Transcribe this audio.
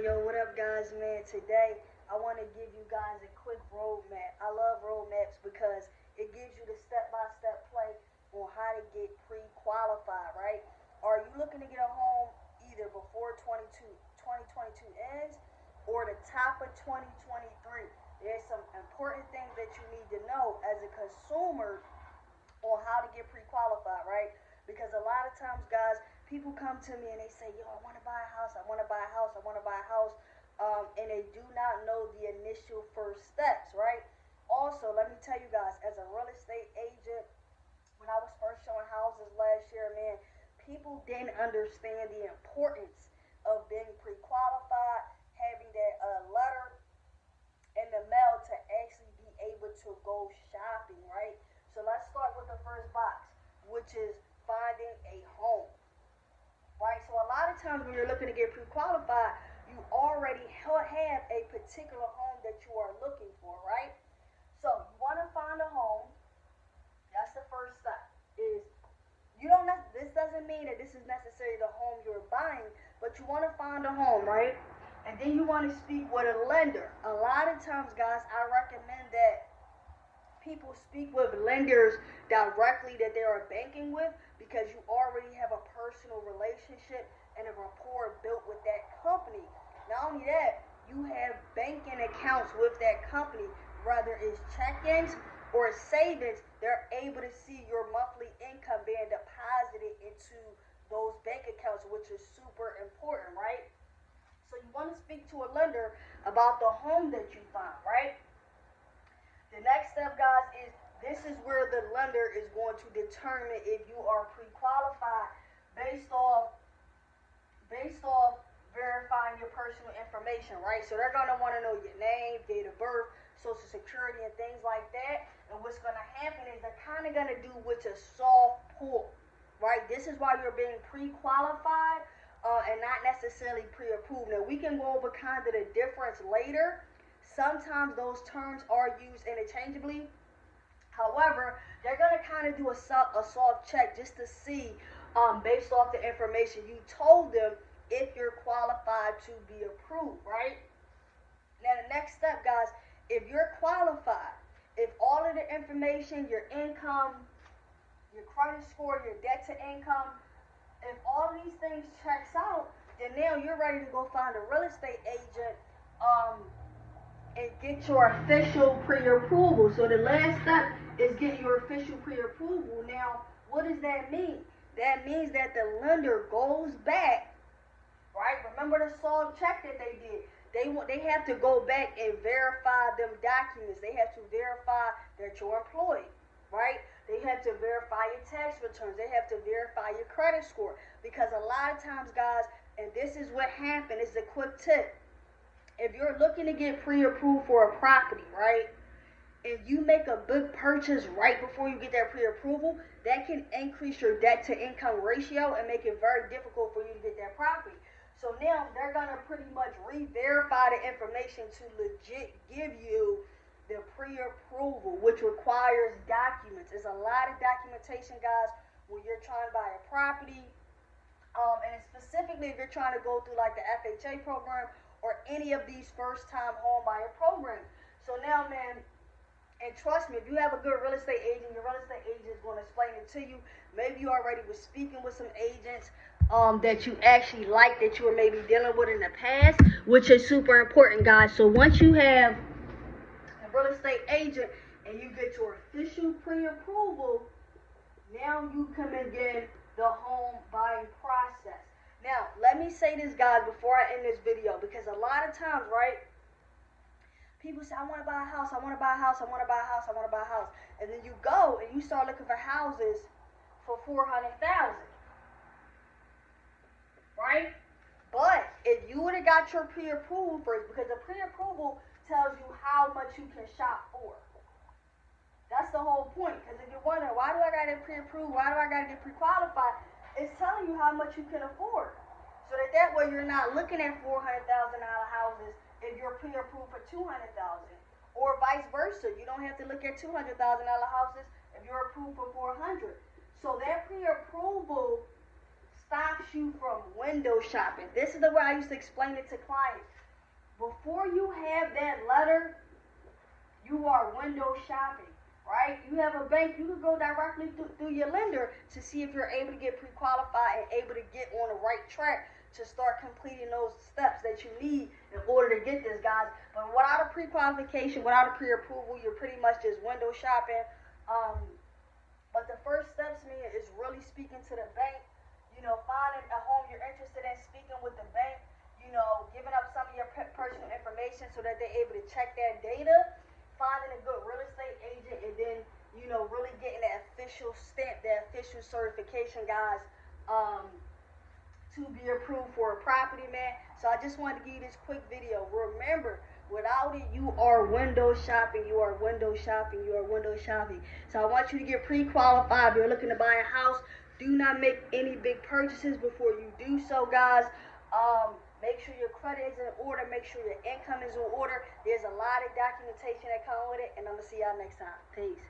Yo, what up, guys, man? Today, I want to give you guys a quick roadmap. I love roadmaps because it gives you the step-by-step play on how to get pre-qualified, right? Are you looking to get a home either before 2022 ends or the top of 2023? There's some important things that you need to know as a consumer on how to get pre-qualified, right? Because a lot of times, guys, people come to me and they say, yo, I want to buy a house, I want to buy a house, I want to buy a house, and they do not know the initial first steps, right? Also, let me tell you guys, as a real estate agent, when I was first showing houses last year, man, people didn't understand the importance of being pre-qualified, having that letter in the mail to actually be able to go shopping, right? So let's start with the first box, which is finding a home, right? So a lot of times when you're looking to get pre-qualified, you already have a particular home that you are looking for, right? So you want to find a home. That's the first step. Is you don't. This doesn't mean that this is necessarily the home you're buying, but you want to find a home, right? And then you want to speak with a lender. A lot of times, guys, I recommend that people speak with lenders directly that they are banking with because you already have a personal relationship and a rapport built with that company. Not only that, you have banking accounts with that company, whether it's check-ins or savings. They're able to see your monthly income being deposited into those bank accounts, which is super important, right? So you want to speak to a lender about the home that you find, right? The next step, guys, is this is where the lender is going to determine if you are pre-qualified based off verifying your personal information, right? So they're going to want to know your name, date of birth, social security, and things like that. And what's going to happen is they're kind of going to do what's a soft pull, right? This is why you're being pre-qualified and not necessarily pre-approved. Now, we can go over kind of the difference later. Sometimes those terms are used interchangeably. However, they're going to kind of do a soft check just to see, based off the information you told them, if you're qualified to be approved, right? Now, the next step, guys, if you're qualified, if all of the information, your income, your credit score, your debt to income, if all of these things checks out, then now you're ready to go find a real estate agent, and get your official pre-approval. So the last step is getting your official pre-approval. Now, what does that mean? That means that the lender goes back, right? Remember the soft check that they did. They have to go back and verify them documents. They have to verify that you're employed, right? They have to verify your tax returns. They have to verify your credit score. Because a lot of times, guys, and this is what happened, it's a quick tip. If you're looking to get pre-approved for a property, right, and you make a big purchase right before you get that pre-approval, that can increase your debt-to-income ratio and make it very difficult for you to get that property. So now they're going to pretty much re-verify the information to legit give you the pre-approval, which requires documents. There's a lot of documentation, guys, when you're trying to buy a property. And specifically if you're trying to go through like the FHA program or any of these first-time home buyer programs. So now, man, and trust me, if you have a good real estate agent, your real estate agent is going to explain it to you. Maybe you already were speaking with some agents that you actually like, that you were maybe dealing with in the past, which is super important, guys. So once you have a real estate agent and you get your official pre-approval, now you come and get the home buying process. Now, let me say this, guys, before I end this video, because a lot of times, right, people say, I want to buy a house, I want to buy a house, I want to buy a house, I want to buy a house. And then you go and you start looking for houses for $400,000, right? But if you would have got your pre-approval first, because the pre-approval tells you how much you can shop for. That's the whole point. Because if you're wondering, why do I got to get pre-approved? Why do I got to get pre-qualified? It's telling you how much you can afford. So that way you're not looking at $400,000 houses if you're pre-approved for $200,000. Or vice versa. You don't have to look at $200,000 houses if you're approved for $400,000. So that pre-approval stops you from window shopping. This is the way I used to explain it to clients. Before you have that letter, you are window shopping, right? You have a bank, you can go directly through your lender to see if you're able to get pre-qualified and able to get on the right track to start completing those steps that you need in order to get this, guys. But without a pre-qualification, without a pre-approval, you're pretty much just window shopping. But the first steps, man, is really speaking to the bank. Finding a home you're interested in, speaking with the bank. Giving up some of your personal information so that they're able to check that data. Finding a good real estate agent, and then really getting that official stamp, that official certification, guys. To be approved for a property, man. So I just wanted to give you this quick video. Remember, without it, you are window shopping. You are window shopping. You are window shopping. So I want you to get pre-qualified. If you're looking to buy a house, do not make any big purchases before you do so, guys. Make sure your credit is in order. Make sure your income is in order. There's a lot of documentation that comes with it. And I'm going to see y'all next time. Peace.